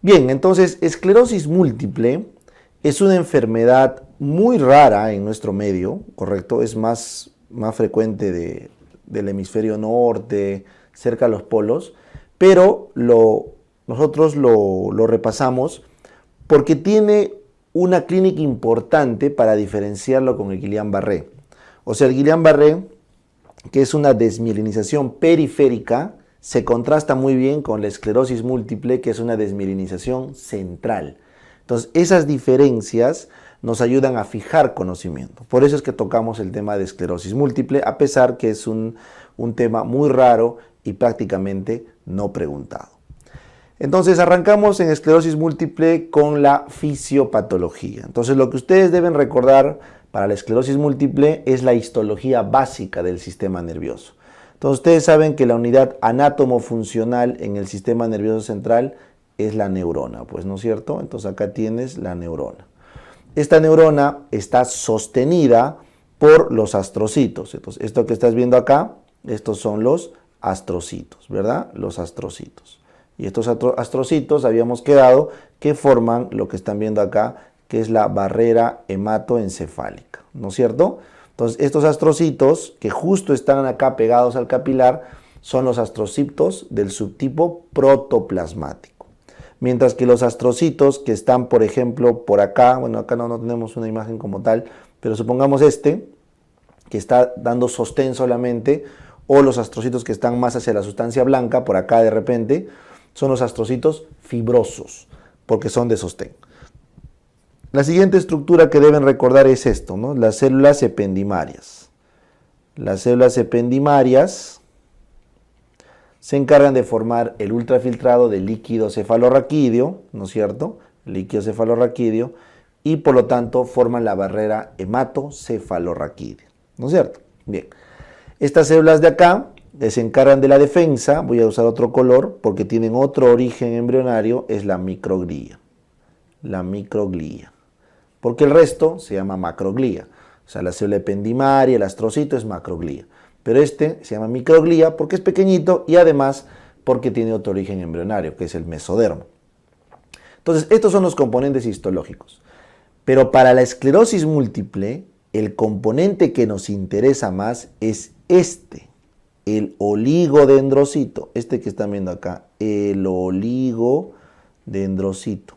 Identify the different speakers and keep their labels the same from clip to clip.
Speaker 1: Bien, entonces, esclerosis múltiple es una enfermedad muy rara en nuestro medio, ¿correcto? Es más frecuente del hemisferio norte, cerca de los polos, pero nosotros lo repasamos porque tiene una clínica importante para diferenciarlo con el Guillain-Barré. O sea, el Guillain-Barré, que es una desmielinización periférica, se contrasta muy bien con la esclerosis múltiple, que es una desmielinización central. Entonces, esas diferencias nos ayudan a fijar conocimiento. Por eso es que tocamos el tema de esclerosis múltiple, a pesar que es un tema muy raro y prácticamente no preguntado. Entonces, arrancamos en esclerosis múltiple con la fisiopatología. Entonces, lo que ustedes deben recordar para la esclerosis múltiple es la histología básica del sistema nervioso. Entonces, ustedes saben que la unidad anátomo-funcional en el sistema nervioso central es la neurona, pues, ¿no es cierto? Entonces, acá tienes la neurona. Esta neurona está sostenida por los astrocitos. Entonces, esto que estás viendo acá, estos son los astrocitos, ¿verdad? Los astrocitos. Y estos astrocitos habíamos quedado que forman lo que están viendo acá, que es la barrera hematoencefálica, ¿no es cierto? Entonces, estos astrocitos que justo están acá pegados al capilar son los astrocitos del subtipo protoplasmático. Mientras que los astrocitos que están, por ejemplo, por acá, bueno, acá no tenemos una imagen como tal, pero supongamos este, que está dando sostén solamente, o los astrocitos que están más hacia la sustancia blanca, por acá de repente, son los astrocitos fibrosos, porque son de sostén. La siguiente estructura que deben recordar es esto, ¿no? Las células ependimarias. Las células ependimarias se encargan de formar el ultrafiltrado del líquido cefalorraquídeo, ¿no es cierto? El líquido cefalorraquídeo, y por lo tanto forman la barrera hematocefalorraquídea, ¿no es cierto? Bien, estas células de acá se encargan de la defensa, voy a usar otro color porque tienen otro origen embrionario, es la microglía. La microglía. Porque el resto se llama macroglía. O sea, la célula ependimaria, el astrocito es macroglía. Pero este se llama microglía porque es pequeñito y además porque tiene otro origen embrionario, que es el mesodermo. Entonces, estos son los componentes histológicos. Pero para la esclerosis múltiple, el componente que nos interesa más es este, el oligodendrocito. Este que están viendo acá, el oligodendrocito.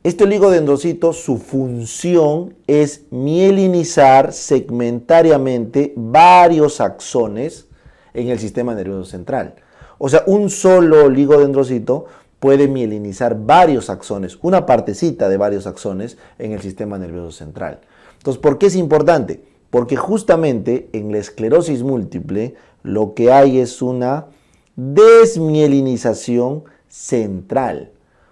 Speaker 1: Este oligodendrocito, su función es mielinizar segmentariamente varios axones en el sistema nervioso central. O sea, un solo oligodendrocito puede mielinizar varios axones, una partecita de varios axones en el sistema nervioso central. Entonces, ¿por qué es importante? Porque justamente en la esclerosis múltiple lo que hay es una desmielinización central.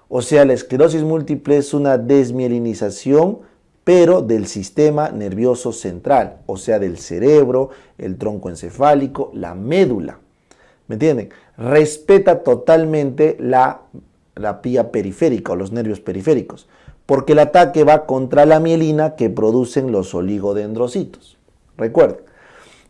Speaker 1: O sea, la esclerosis múltiple es una desmielinización, pero del sistema nervioso central, o sea, del cerebro, el tronco encefálico, la médula. ¿Me entienden? Respeta totalmente la vía periférica o los nervios periféricos, porque el ataque va contra la mielina que producen los oligodendrocitos. Recuerden.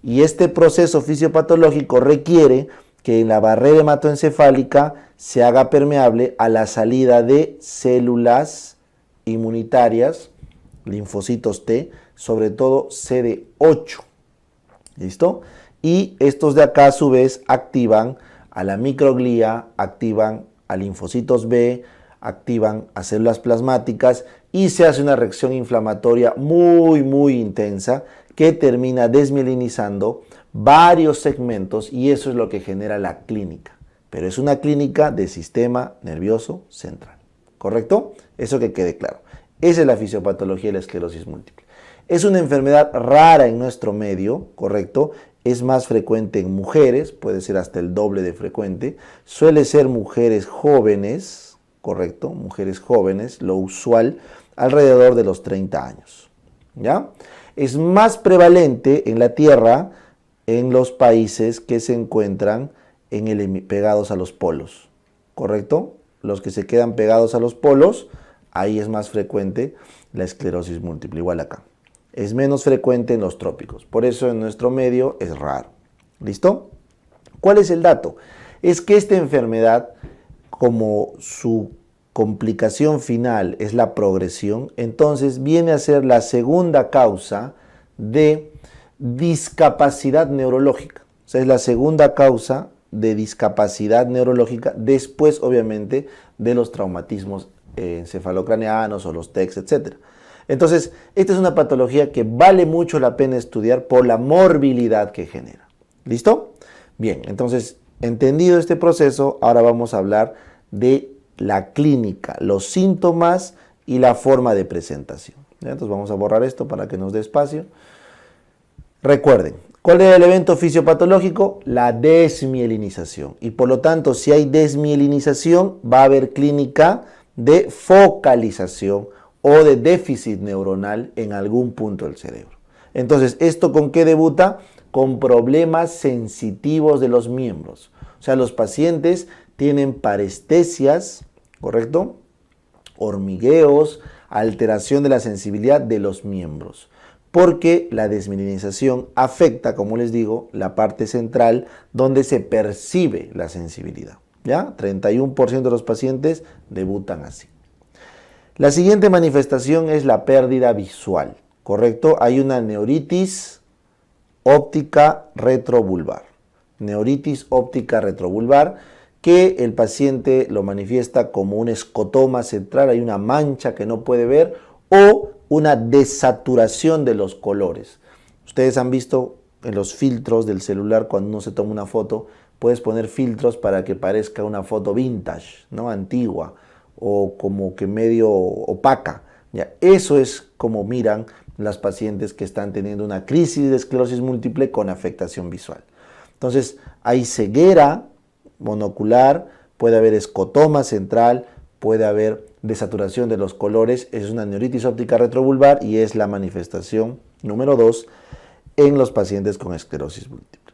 Speaker 1: Y este proceso fisiopatológico requiere que en la barrera hematoencefálica se haga permeable a la salida de células inmunitarias, linfocitos T, sobre todo CD8. ¿Listo? Y estos de acá a su vez activan a la microglía, activan a linfocitos B, activan a células plasmáticas y se hace una reacción inflamatoria muy intensa que termina desmielinizando varios segmentos y eso es lo que genera la clínica. Pero es una clínica de sistema nervioso central. ¿Correcto? Eso que quede claro. Esa es la fisiopatología de la esclerosis múltiple. Es una enfermedad rara en nuestro medio, ¿correcto? Es más frecuente en mujeres, puede ser hasta el doble de frecuente. Suele ser mujeres jóvenes, ¿correcto? Mujeres jóvenes, lo usual, alrededor de los 30 años. ¿Ya? Es más prevalente en la Tierra en los países que se encuentran pegados a los polos, ¿correcto? Los que se quedan pegados a los polos, ahí es más frecuente la esclerosis múltiple, igual acá. Es menos frecuente en los trópicos, por eso en nuestro medio es raro. ¿Listo? ¿Cuál es el dato? Es que esta enfermedad como su complicación final es la progresión, entonces viene a ser la segunda causa de discapacidad neurológica. O sea, es la segunda causa de discapacidad neurológica después, obviamente, de los traumatismos encefalocraneanos o los TECs, etc. Entonces, esta es una patología que vale mucho la pena estudiar por la morbilidad que genera. ¿Listo? Bien, entonces, entendido este proceso, ahora vamos a hablar de la clínica, los síntomas y la forma de presentación. ¿Ya? Entonces vamos a borrar esto para que nos dé espacio. Recuerden, ¿cuál es el evento fisiopatológico? La desmielinización. Y por lo tanto, si hay desmielinización, va a haber clínica de focalización o de déficit neuronal en algún punto del cerebro. Entonces, ¿esto con qué debuta? Con problemas sensitivos de los miembros. O sea, los pacientes tienen parestesias, ¿correcto? Hormigueos, alteración de la sensibilidad de los miembros. Porque la desmielinización afecta, como les digo, la parte central donde se percibe la sensibilidad. ¿Ya? 31% de los pacientes debutan así. La siguiente manifestación es la pérdida visual, ¿correcto? Hay una neuritis óptica retrovulvar. Neuritis óptica retrovulvar que el paciente lo manifiesta como un escotoma central, hay una mancha que no puede ver o una desaturación de los colores. Ustedes han visto en los filtros del celular cuando uno se toma una foto, puedes poner filtros para que parezca una foto vintage, ¿no? Antigua o como que medio opaca. ¿Ya? Eso es como miran las pacientes que están teniendo una crisis de esclerosis múltiple con afectación visual. Entonces hay ceguera monocular, puede haber escotoma central, puede haber desaturación de los colores, es una neuritis óptica retrovulvar y es la manifestación número 2 en los pacientes con esclerosis múltiple.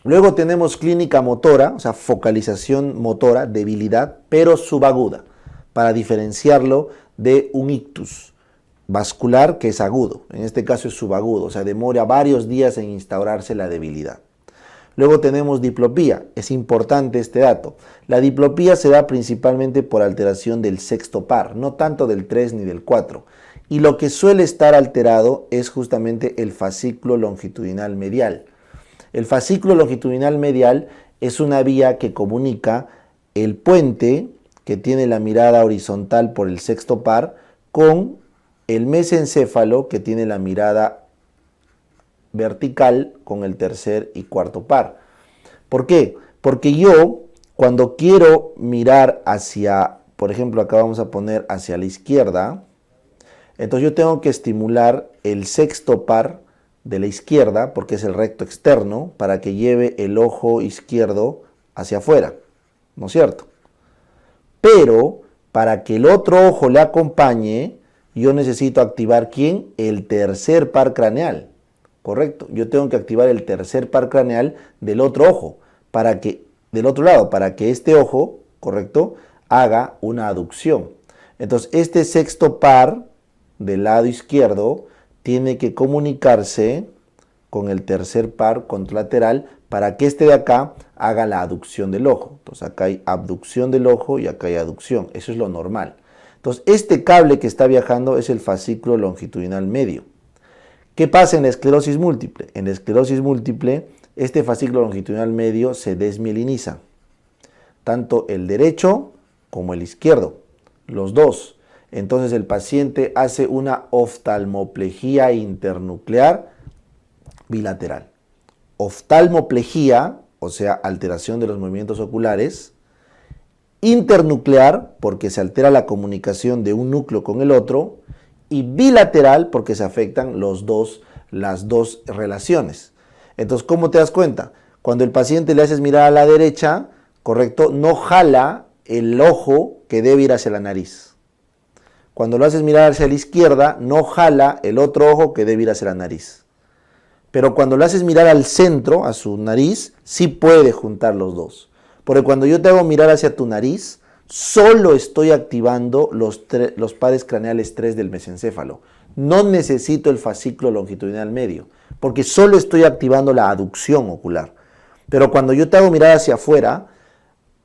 Speaker 1: Luego tenemos clínica motora, o sea, focalización motora, debilidad, pero subaguda, para diferenciarlo de un ictus vascular que es agudo, en este caso es subagudo, o sea, demora varios días en instaurarse la debilidad. Luego tenemos diplopía, es importante este dato. La diplopía se da principalmente por alteración del sexto par, no tanto del 3 ni del 4. Y lo que suele estar alterado es justamente el fascículo longitudinal medial. El fascículo longitudinal medial es una vía que comunica el puente que tiene la mirada horizontal por el sexto par con el mesencéfalo que tiene la mirada vertical con el tercer y cuarto par. ¿Por qué? Porque yo, cuando quiero mirar hacia, por ejemplo, acá vamos a poner hacia la izquierda, entonces yo tengo que estimular el sexto par de la izquierda, porque es el recto externo, para que lleve el ojo izquierdo hacia afuera, ¿no es cierto? Pero para que el otro ojo le acompañe, yo necesito activar ¿quién? El tercer par craneal. Correcto, yo tengo que activar el tercer par craneal del otro ojo, del otro lado, para que este ojo, correcto, haga una aducción. Entonces, este sexto par del lado izquierdo tiene que comunicarse con el tercer par contralateral para que este de acá haga la aducción del ojo. Entonces, acá hay abducción del ojo y acá hay aducción. Eso es lo normal. Entonces, este cable que está viajando es el fascículo longitudinal medio. ¿Qué pasa en la esclerosis múltiple? En la esclerosis múltiple, este fascículo longitudinal medio se desmieliniza. Tanto el derecho como el izquierdo, los dos. Entonces el paciente hace una oftalmoplejía internuclear bilateral. Oftalmoplejía, o sea, alteración de los movimientos oculares. Internuclear, porque se altera la comunicación de un núcleo con el otro. Y bilateral porque se afectan las dos relaciones. Entonces, ¿cómo te das cuenta? Cuando el paciente le haces mirar a la derecha, correcto, no jala el ojo que debe ir hacia la nariz. Cuando lo haces mirar hacia la izquierda, no jala el otro ojo que debe ir hacia la nariz. Pero cuando lo haces mirar al centro, a su nariz, sí puede juntar los dos. Porque cuando yo te hago mirar hacia tu nariz, solo estoy activando los pares craneales 3 del mesencéfalo. No necesito el fascículo longitudinal medio, porque solo estoy activando la aducción ocular. Pero cuando yo te hago mirar hacia afuera,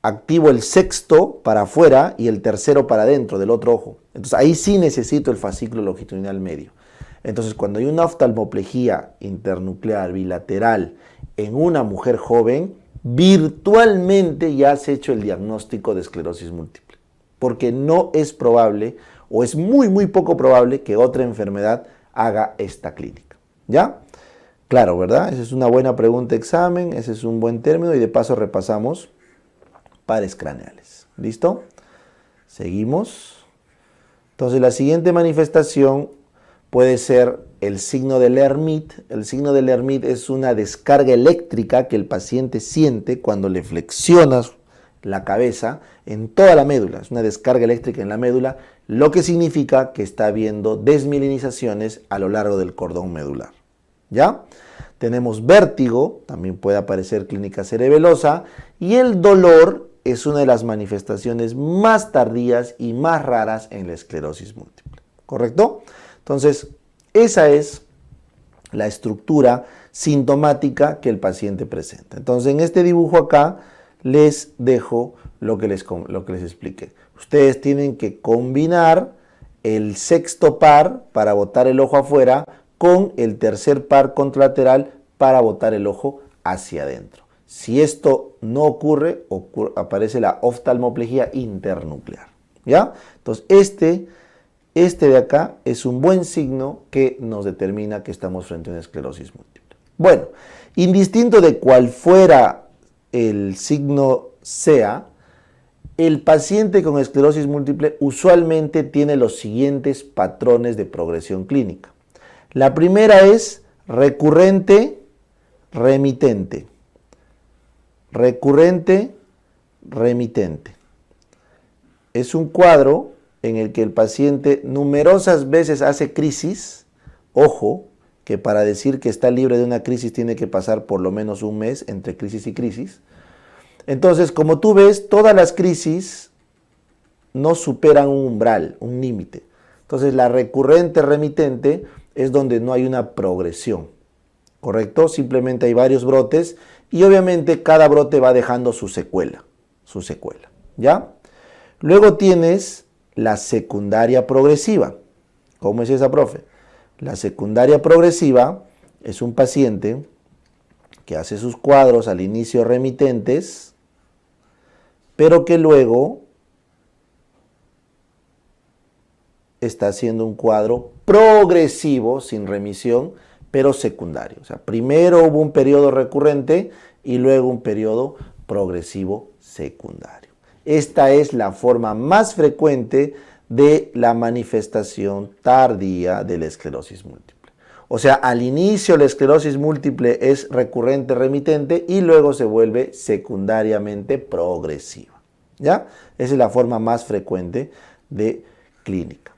Speaker 1: activo el sexto para afuera y el tercero para adentro del otro ojo. Entonces ahí sí necesito el fascículo longitudinal medio. Entonces cuando hay una oftalmoplejía internuclear bilateral en una mujer joven, virtualmente ya has hecho el diagnóstico de esclerosis múltiple. Porque no es probable, o es muy poco probable, que otra enfermedad haga esta clínica. ¿Ya? Claro, ¿verdad? Esa es una buena pregunta de examen, ese es un buen término y de paso repasamos pares craneales. ¿Listo? Seguimos. Entonces la siguiente manifestación puede ser el signo de Lermite. El signo de Lermite es una descarga eléctrica que el paciente siente cuando le flexionas la cabeza en toda la médula. Es una descarga eléctrica en la médula, lo que significa que está habiendo desmielinizaciones a lo largo del cordón medular. ¿Ya? Tenemos vértigo, también puede aparecer clínica cerebelosa, y el dolor es una de las manifestaciones más tardías y más raras en la esclerosis múltiple. ¿Correcto? Entonces, esa es la estructura sintomática que el paciente presenta. Entonces, en este dibujo acá les dejo lo que les expliqué. Ustedes tienen que combinar el sexto par para botar el ojo afuera con el tercer par contralateral para botar el ojo hacia adentro. Si esto no ocurre, aparece la oftalmoplejía internuclear. ¿Ya? Entonces, este de acá es un buen signo que nos determina que estamos frente a una esclerosis múltiple. Bueno, indistinto de cuál fuera el signo sea, el paciente con esclerosis múltiple usualmente tiene los siguientes patrones de progresión clínica. La primera es recurrente, remitente. Recurrente, remitente. Es un cuadro en el que el paciente numerosas veces hace crisis. Ojo, que para decir que está libre de una crisis tiene que pasar por lo menos un mes entre crisis y crisis. Entonces, como tú ves, todas las crisis no superan un umbral, un límite. Entonces, la recurrente remitente es donde no hay una progresión, ¿correcto? Simplemente hay varios brotes y obviamente cada brote va dejando su secuela, ¿ya? Luego tienes la secundaria progresiva. ¿Cómo es esa, profe? La secundaria progresiva es un paciente que hace sus cuadros al inicio remitentes, pero que luego está haciendo un cuadro progresivo, sin remisión, pero secundario. O sea, primero hubo un periodo recurrente y luego un periodo progresivo secundario. Esta es la forma más frecuente de la manifestación tardía de la esclerosis múltiple. O sea, al inicio la esclerosis múltiple es recurrente remitente y luego se vuelve secundariamente progresiva. ¿Ya? Esa es la forma más frecuente de clínica.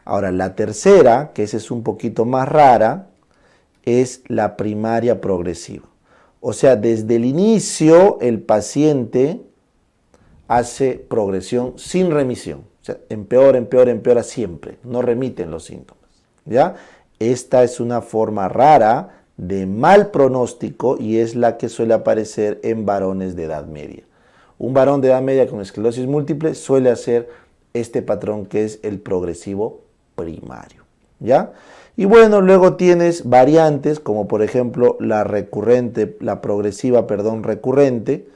Speaker 1: Ahora, la tercera, que esa es un poquito más rara, es la primaria progresiva. O sea, desde el inicio el paciente hace progresión sin remisión. O sea, empeora siempre. No remiten los síntomas. ¿Ya? Esta es una forma rara de mal pronóstico y es la que suele aparecer en varones de edad media. Un varón de edad media con esclerosis múltiple suele hacer este patrón que es el progresivo primario. ¿Ya? Y bueno, luego tienes variantes como por ejemplo la progresiva recurrente,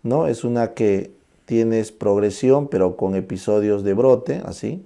Speaker 1: ¿no? Es una que tienes progresión pero con episodios de brote, así.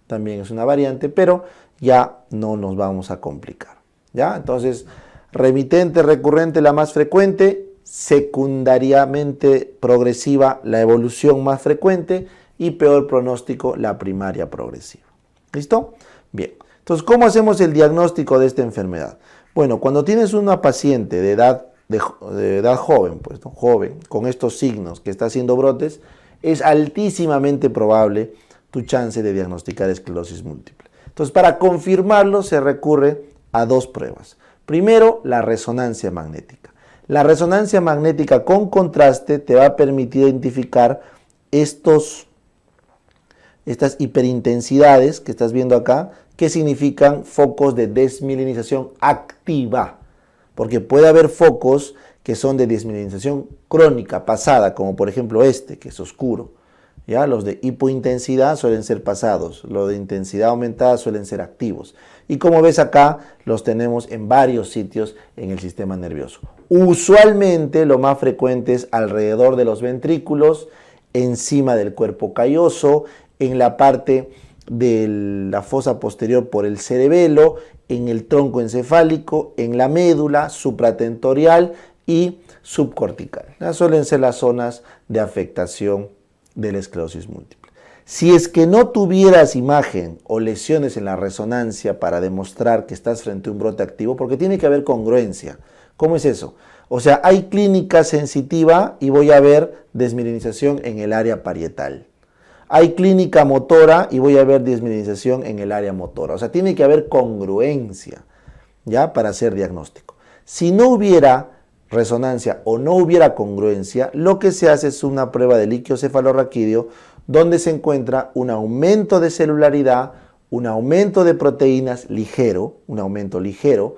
Speaker 1: También es una variante, pero ya no nos vamos a complicar. ¿Ya? Entonces, remitente, recurrente, la más frecuente, secundariamente progresiva, la evolución más frecuente y peor pronóstico, la primaria progresiva. ¿Listo? Bien. Entonces, ¿cómo hacemos el diagnóstico de esta enfermedad? Bueno, cuando tienes una paciente de edad joven, pues, ¿no? Joven, con estos signos que está haciendo brotes, es altísimamente probable tu chance de diagnosticar esclerosis múltiple. Entonces, para confirmarlo se recurre a dos pruebas. Primero, la resonancia magnética. La resonancia magnética con contraste te va a permitir identificar estas hiperintensidades que estás viendo acá, que significan focos de desmielinización activa. Porque puede haber focos que que son de desmielinización crónica pasada, como por ejemplo este, que es oscuro. ¿Ya? Los de hipointensidad suelen ser pasados, los de intensidad aumentada suelen ser activos. Y como ves acá, los tenemos en varios sitios en el sistema nervioso. Usualmente lo más frecuente es alrededor de los ventrículos, encima del cuerpo calloso, en la parte de la fosa posterior por el cerebelo, en el tronco encefálico, en la médula supratentorial y subcortical. Suelen ser las zonas de afectación de la esclerosis múltiple. Si es que no tuvieras imagen o lesiones en la resonancia para demostrar que estás frente a un brote activo, porque tiene que haber congruencia. ¿Cómo es eso? O sea, hay clínica sensitiva y voy a ver desmielinización en el área parietal. Hay clínica motora y voy a ver desmielinización en el área motora. O sea, tiene que haber congruencia, ¿ya? Para hacer diagnóstico. Si no hubiera resonancia o no hubiera congruencia, lo que se hace es una prueba de líquido cefalorraquídeo donde se encuentra un aumento de celularidad, un aumento de proteínas ligero, un aumento ligero,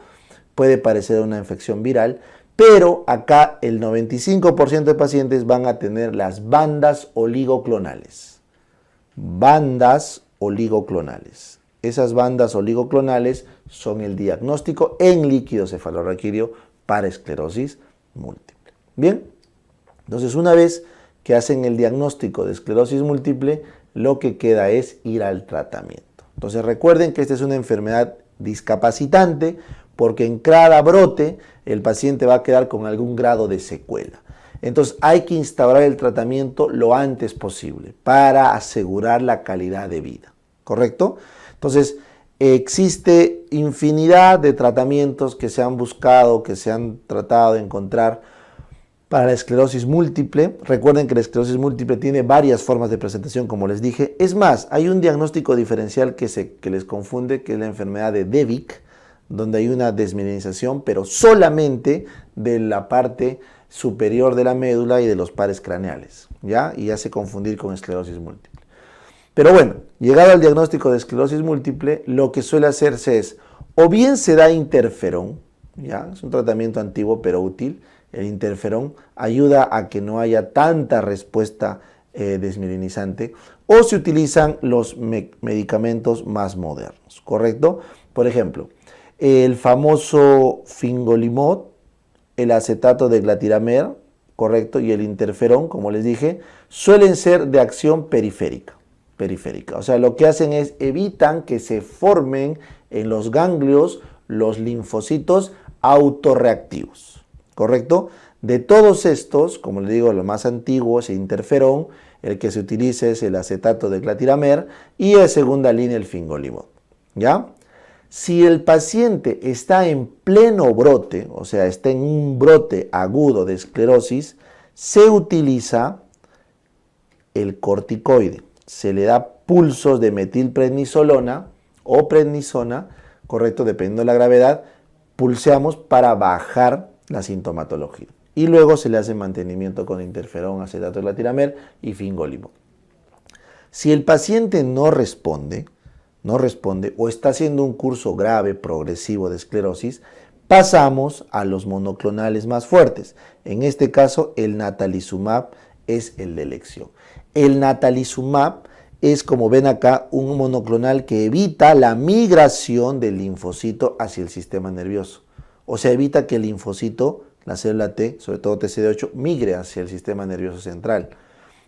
Speaker 1: puede parecer una infección viral, pero acá el 95% de pacientes van a tener las bandas oligoclonales. Bandas oligoclonales. Esas bandas oligoclonales son el diagnóstico en líquido cefalorraquídeo para esclerosis múltiple. Bien, entonces una vez que hacen el diagnóstico de esclerosis múltiple, lo que queda es ir al tratamiento. Entonces recuerden que esta es una enfermedad discapacitante porque en cada brote el paciente va a quedar con algún grado de secuela. Entonces hay que instaurar el tratamiento lo antes posible para asegurar la calidad de vida, ¿correcto? Entonces existe infinidad de tratamientos que se han buscado, que se han tratado de encontrar para la esclerosis múltiple. Recuerden que la esclerosis múltiple tiene varias formas de presentación, como les dije. Es más, hay un diagnóstico diferencial que les confunde, que es la enfermedad de Devic, donde hay una desmielinización, pero solamente de la parte superior de la médula y de los pares craneales, ¿ya? Y hace confundir con esclerosis múltiple. Pero bueno, llegado al diagnóstico de esclerosis múltiple, lo que suele hacerse es, o bien se da interferón, ¿ya? Es un tratamiento antiguo pero útil. El interferón ayuda a que no haya tanta respuesta desmielinizante, o se utilizan los medicamentos más modernos, ¿correcto? Por ejemplo, el famoso fingolimod, el acetato de glatiramer, ¿correcto? Y el interferón, como les dije, suelen ser de acción periférica. O sea, lo que hacen es evitan que se formen en los ganglios los linfocitos autorreactivos, ¿correcto? De todos estos, como les digo, lo más antiguo es el interferón, el que se utiliza es el acetato de glatiramer y en segunda línea el fingolimod, ¿ya? Si el paciente está en pleno brote, o sea, está en un brote agudo de esclerosis, se utiliza el corticoide. Se le da pulsos de metilprednisolona o prednisona, correcto, dependiendo de la gravedad, pulseamos para bajar la sintomatología. Y luego se le hace mantenimiento con interferón, acetato de glatiramer y fingolimod. Si el paciente no responde o está haciendo un curso grave, progresivo de esclerosis, pasamos a los monoclonales más fuertes. En este caso, el natalizumab es el de elección. El natalizumab es, como ven acá, un monoclonal que evita la migración del linfocito hacia el sistema nervioso. O sea, evita que el linfocito, la célula T, sobre todo TCD8, migre hacia el sistema nervioso central.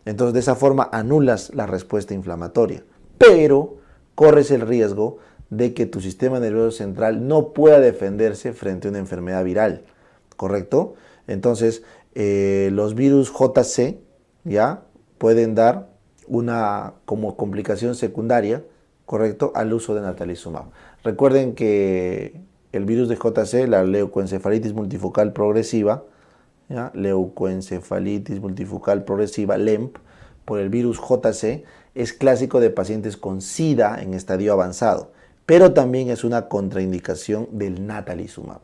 Speaker 1: Entonces, de esa forma anulas la respuesta inflamatoria. Pero corres el riesgo de que tu sistema nervioso central no pueda defenderse frente a una enfermedad viral, ¿correcto? Entonces, los virus JC ya pueden dar como complicación secundaria, ¿correcto?, al uso de natalizumab. Recuerden que el virus de JC, la leucoencefalitis multifocal progresiva, ¿ya? Leucoencefalitis multifocal progresiva, LEMP, por el virus JC, es clásico de pacientes con SIDA en estadio avanzado, pero también es una contraindicación del natalizumab,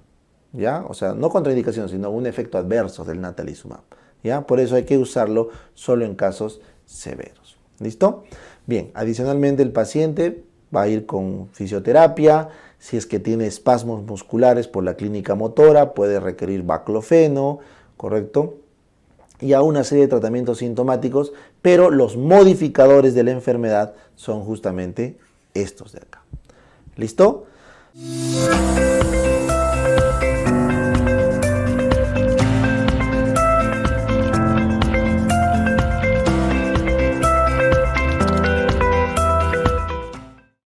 Speaker 1: ¿ya? O sea, no contraindicación, sino un efecto adverso del natalizumab, ¿ya? Por eso hay que usarlo solo en casos severos. ¿Listo? Bien, adicionalmente el paciente va a ir con fisioterapia. Si es que tiene espasmos musculares por la clínica motora, puede requerir baclofeno, ¿correcto? Y a una serie de tratamientos sintomáticos, pero los modificadores de la enfermedad son justamente estos de acá. ¿Listo?